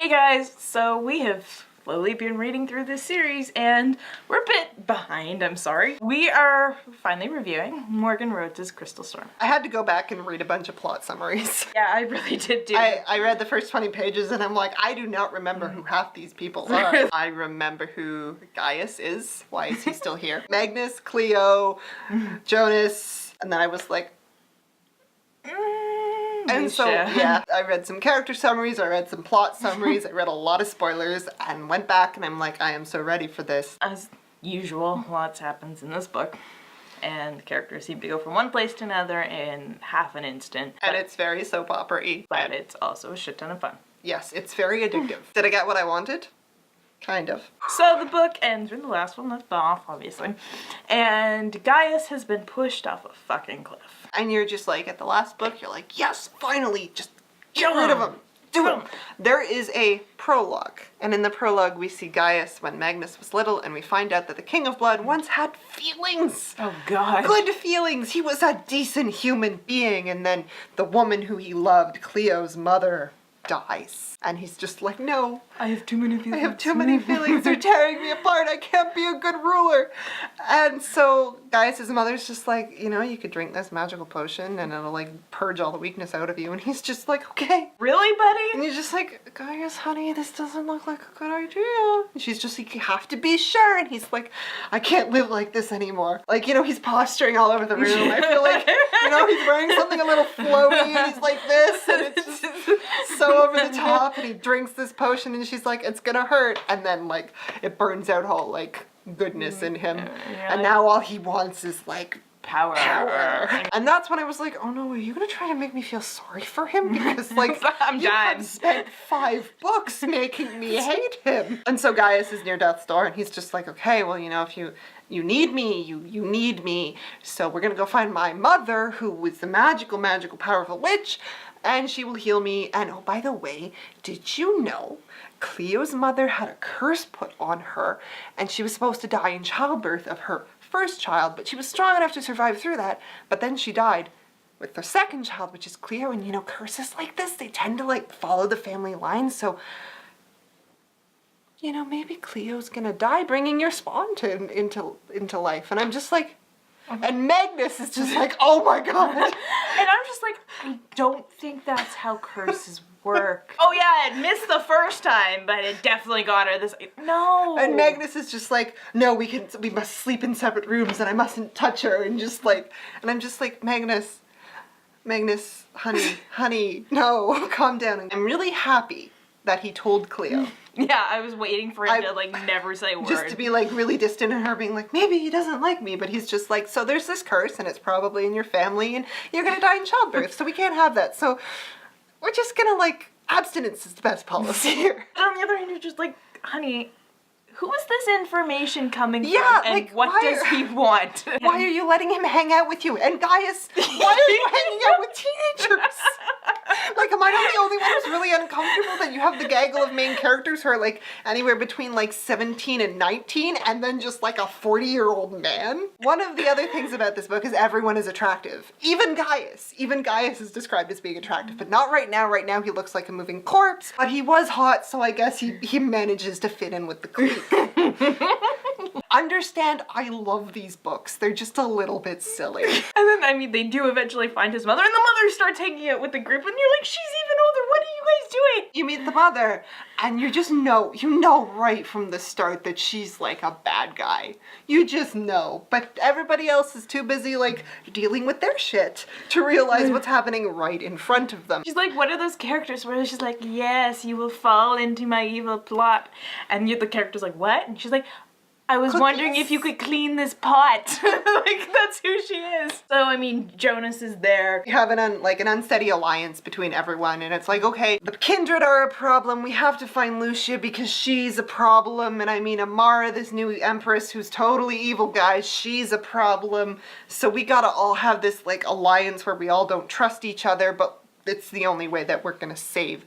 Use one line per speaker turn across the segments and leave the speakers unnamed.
Hey guys, so we have slowly been reading through this series and we're a bit behind, I'm sorry. We are finally reviewing Morgan Rhodes' Crystal Storm.
I had to go back and read a bunch of plot summaries.
Yeah, I really did do
I read the first 20 pages and I'm like, I do not remember who half these people are. I remember who Gaius is. Why is he still here? Magnus, Cleo, Jonas, and then I was like, and so, yeah, I read some character summaries, I read some plot summaries, I read a lot of spoilers, and went back and I'm like, I am so ready for this.
As usual, lots happens in this book, and the characters seem to go from one place to another in half an instant.
And it's very soap opera-y.
But it's also a shit ton of fun.
Yes, it's very addictive. Did I get what I wanted? Kind of.
So the book ends where the last one left off, obviously, and Gaius has been pushed off a fucking cliff.
And you're just like, at the last book, you're like, yes, finally, just get rid of him. Do him. There is a prologue, and in the prologue we see Gaius when Magnus was little, and we find out that the King of Blood once had feelings.
Oh god.
Good feelings. He was a decent human being, and then the woman who he loved, Cleo's mother, dies. And he's just like, no.
I have too many feelings.
I have too many feelings. They're tearing me apart. I can't be a good ruler. And so Gaius' mother's just like, you know, you could drink this magical potion and it'll like purge all the weakness out of you. And he's just like, okay.
Really, buddy?
And you're just like, Gaius, honey, this doesn't look like a good idea. And she's just like, you have to be sure. And he's like, I can't live like this anymore. Like, you know, he's posturing all over the room. I feel like, you know, he's wearing something a little flowy and he's like this. And it's just so over the top. And he drinks this potion and she's like, it's gonna hurt. And then like it burns out all like goodness in him. And now all he wants is like
power.
And that's when I was like, oh no, are you gonna try to make me feel sorry for him? Because like
I'm
you
done.
have spent 5 books making me hate him. And so Gaius is near death's door and he's just like, okay, well, you know, if you need me, you need me. So we're gonna go find my mother, who was the magical, powerful witch, and she will heal me. And oh, by the way, did you know Cleo's mother had a curse put on her and she was supposed to die in childbirth of her first child, but she was strong enough to survive through that. But then she died with their second child, which is Cleo. And you know, curses like this, they tend to like follow the family line. So, you know, maybe Cleo's gonna die bringing your spawn into life. And I'm just like, and Magnus is just like, oh my god.
And I'm just like, I don't think that's how curses work. Oh yeah, it missed the first time, but it definitely got her this. No.
And Magnus is just like, no, we must sleep in separate rooms and I mustn't touch her. And just like, and I'm just like, Magnus, honey, no, calm down. I'm really happy that he told Cleo.
Yeah, I was waiting for him to like never say a word.
Just to be like really distant and her being like, maybe he doesn't like me, but he's just like, so there's this curse and it's probably in your family and you're gonna die in childbirth, so we can't have that. So we're just gonna like, abstinence is the best policy here.
But on the other hand, you're just like, honey, who is this information coming from?
Yeah,
and
like,
what does he want?
Why are you letting him hang out with you? And Gaius, why are you hanging out with teenagers? Like, am I not the only one who's really uncomfortable that you have the gaggle of main characters who are like anywhere between like 17 and 19 and then just like a 40-year-old man? One of the other things about this book is everyone is attractive. Even Gaius. Even Gaius is described as being attractive, but not right now. Right now he looks like a moving corpse, but he was hot, so I guess he manages to fit in with the clique. Understand, I love these books. They're just a little bit silly.
And then, I mean, they do eventually find his mother, and the mother starts hanging out with the group, and you're like, she's even older, what are you guys doing?
You meet the mother, and you just know, right from the start that she's like a bad guy. You just know. But everybody else is too busy, like, dealing with their shit to realize what's happening right in front of them.
She's like, what are those characters where she's like, yes, you will fall into my evil plot. And the character's like, what? And she's like, I was wondering if you could clean this pot. Like, that's who she is. So, I mean, Jonas is there.
You have an unsteady alliance between everyone, and it's like, okay, the Kindred are a problem. We have to find Lucia because she's a problem. And I mean, Amara, this new empress who's totally evil, guys, she's a problem. So we gotta all have this, like, alliance where we all don't trust each other, but it's the only way that we're gonna save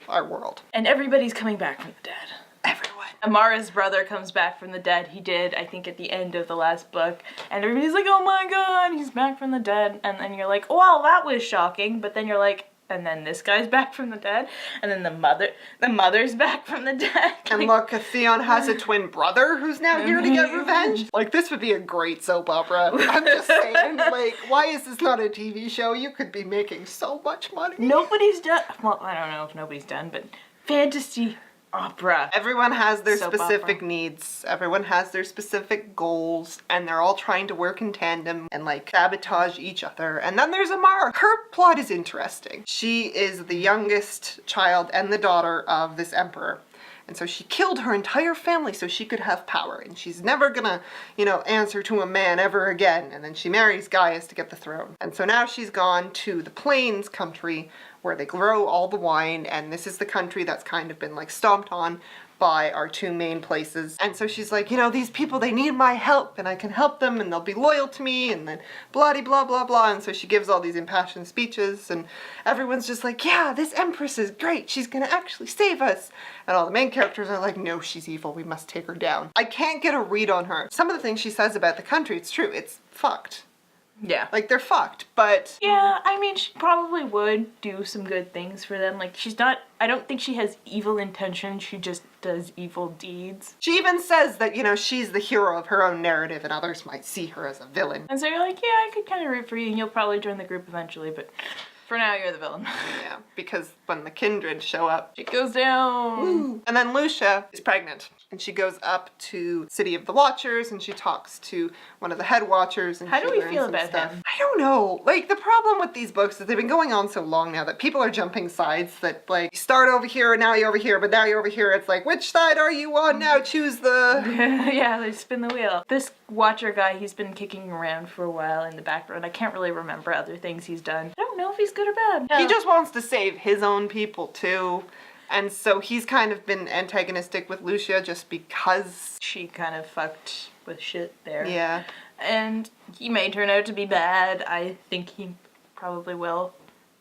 our world.
And everybody's coming back from the dead.
Everyone.
Amara's brother comes back from the dead. He did, I think, at the end of the last book. And everybody's like, oh my god, he's back from the dead. And then you're like, well, that was shocking. But then you're like, and then this guy's back from the dead, and then the mother's back from the dead.
And look, Theon has a twin brother who's now here to get revenge. Like, this would be a great soap opera. I'm just saying, like, why is this not a TV show? You could be making so much money.
Nobody's done, well, I don't know if nobody's done, but fantasy opera.
Everyone has their
Soap
specific
opera.
needs. Everyone has their specific goals, and they're all trying to work in tandem and like sabotage each other. And then there's Amara. Her plot is interesting. She is the youngest child and the daughter of this emperor. And so she killed her entire family so she could have power. And she's never gonna, answer to a man ever again. And then she marries Gaius to get the throne. And so now she's gone to the Plains country where they grow all the wine. And this is the country that's kind of been like stomped on by our two main places. And so she's like, these people, they need my help and I can help them and they'll be loyal to me and then blah blah blah blah. And so she gives all these impassioned speeches and everyone's just like, yeah, this empress is great. She's gonna actually save us. And all the main characters are like, no, she's evil. We must take her down. I can't get a read on her. Some of the things she says about the country, it's true. It's fucked.
Yeah.
Like, they're fucked, but...
Yeah, I mean, she probably would do some good things for them. Like, I don't think she has evil intentions, she just does evil deeds.
She even says that, she's the hero of her own narrative and others might see her as a villain.
And so you're like, yeah, I could kind of root for you and you'll probably join the group eventually, but for now you're the villain.
Yeah, because when the kindred show up...
It goes down.
Woo. And then Lucia is pregnant. And she goes up to City of the Watchers and she talks to one of the head watchers. And
How
she
do we
learns
feel
some
about
stuff.
him?
I don't know. Like, the problem with these books is they've been going on so long now that people are jumping sides that, like, you start over here and now you're over here, but now you're over here. It's like, which side are you on now? Choose the...
Yeah, they spin the wheel. This Watcher guy, he's been kicking around for a while in the background. I can't really remember other things he's done. I don't know if he's good or bad.
He just wants to save his own people, too. And so he's kind of been antagonistic with Lucia just because...
She kind of fucked with shit there.
Yeah.
And he may turn out to be bad. I think he probably will.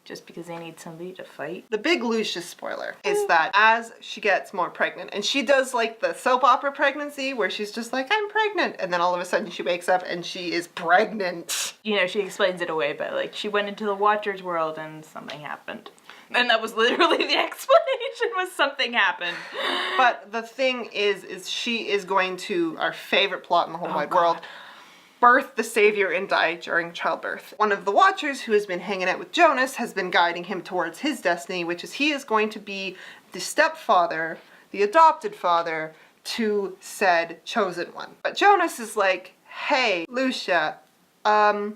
Just because they need somebody to fight.
The big Lucia spoiler is that as she gets more pregnant, and she does like the soap opera pregnancy where she's just like, I'm pregnant. And then all of a sudden she wakes up and she is pregnant.
She explains it away, but like she went into the Watcher's world and something happened. And that was literally the explanation, was something happened.
But the thing is she is going to, our favorite plot in the whole wide world, birth the savior and die during childbirth. One of the Watchers who has been hanging out with Jonas has been guiding him towards his destiny, which is he is going to be the stepfather, the adopted father, to said chosen one. But Jonas is like, hey, Lucia,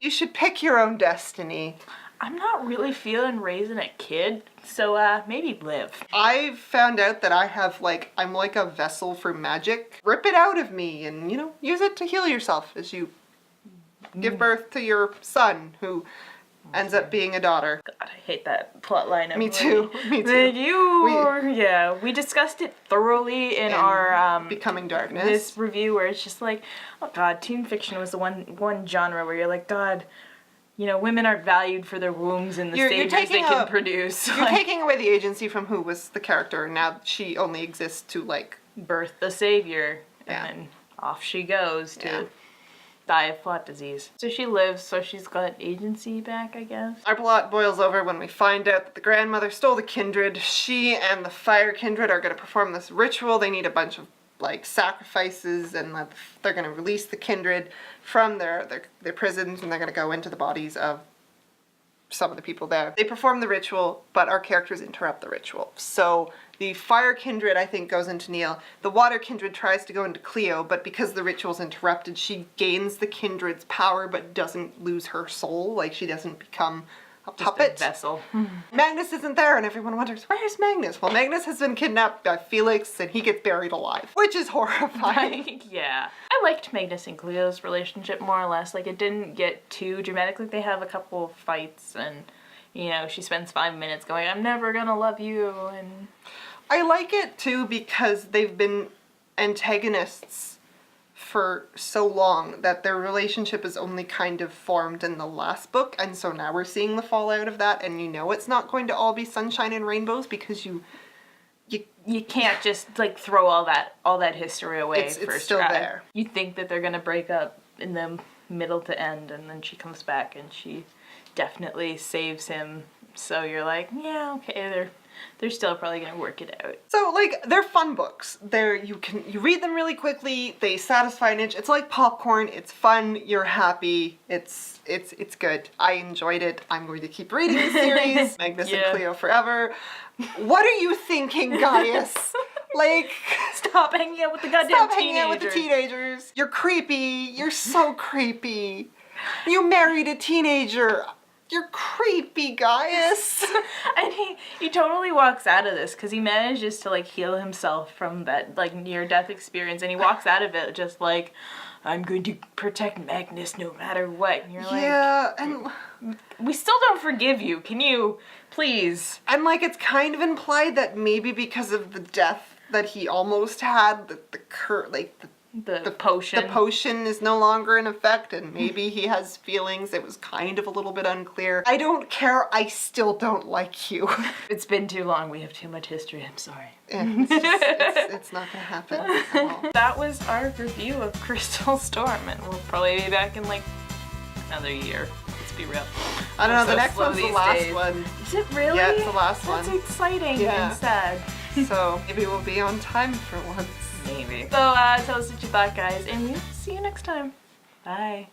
you should pick your own destiny.
I'm not really feeling raising a kid, so maybe live.
I've found out that I'm like a vessel for magic. Rip it out of me and, use it to heal yourself as you give birth to your son who ends up being a daughter.
God, I hate that plot line.
Me too. Me
too. We discussed it thoroughly in our
Becoming Darkness.
This review where it's just like, oh God, teen fiction was the one genre where you're like, God, women aren't valued for their wombs and the saviors they can produce.
You're taking away the agency from who was the character, and now she only exists to, like...
birth the savior,
Yeah.
and then off she goes to die of plot disease. So she lives, so she's got agency back, I guess.
Our plot boils over when we find out that the grandmother stole the kindred. She and the fire kindred are going to perform this ritual. They need a bunch of sacrifices, and they're going to release the kindred from their prisons, and they're going to go into the bodies of some of the people there. They perform the ritual, but our characters interrupt the ritual. So the fire kindred, I think, goes into Neil. The water kindred tries to go into Cleo, but because the ritual's interrupted, she gains the kindred's power, but doesn't lose her soul. She doesn't become a puppet.
Just a vessel.
Magnus isn't there, and everyone wonders, where's Magnus? Well, Magnus has been kidnapped by Felix, and he gets buried alive, which is horrifying.
Yeah. I liked Magnus and Cleo's relationship more or less. It didn't get too dramatic. They have a couple of fights, and, she spends 5 minutes going, I'm never gonna love you, and...
I like it, too, because they've been antagonists for so long that their relationship is only kind of formed in the last book, and so now we're seeing the fallout of that, and it's not going to all be sunshine and rainbows because you
can't just throw all that history away.
It's still there.
You think that they're gonna break up in the middle to end, and then she comes back and she definitely saves him So you're like, yeah, okay, they're still probably gonna work it out.
So like they're fun books. You read them really quickly. They satisfy an itch. It's like popcorn. It's fun. You're happy. It's good. I enjoyed it. I'm going to keep reading the series. Magnus and Cleo forever. What are you thinking, Gaius? Like,
stop hanging out with the goddamn
stop hanging out with the teenagers. You're creepy. You're so creepy. You married a teenager. You're creepy, Gaius.
And he totally walks out of this because he manages to like heal himself from that like near-death experience, and he walks out of it just like, I'm going to protect Magnus no matter what. And you're like,
yeah, and
we still don't forgive you. Can you please?
And like it's kind of implied that maybe because of the death that he almost had, the
potion.
The potion is no longer in effect, and maybe he has feelings. It was kind of a little bit unclear. I don't care. I still don't like you.
It's been too long. We have too much history. I'm sorry.
It's not gonna happen at all.
That was our review of Crystal Storm, and we'll probably be back in like another year. Let's be real.
I don't know. The next one's the last one.
Is it really?
Yeah, it's the last one.
That's exciting and sad.
So maybe we'll be on time for once.
Maybe. So tell us what you thought, guys, and we'll see you next time. Bye.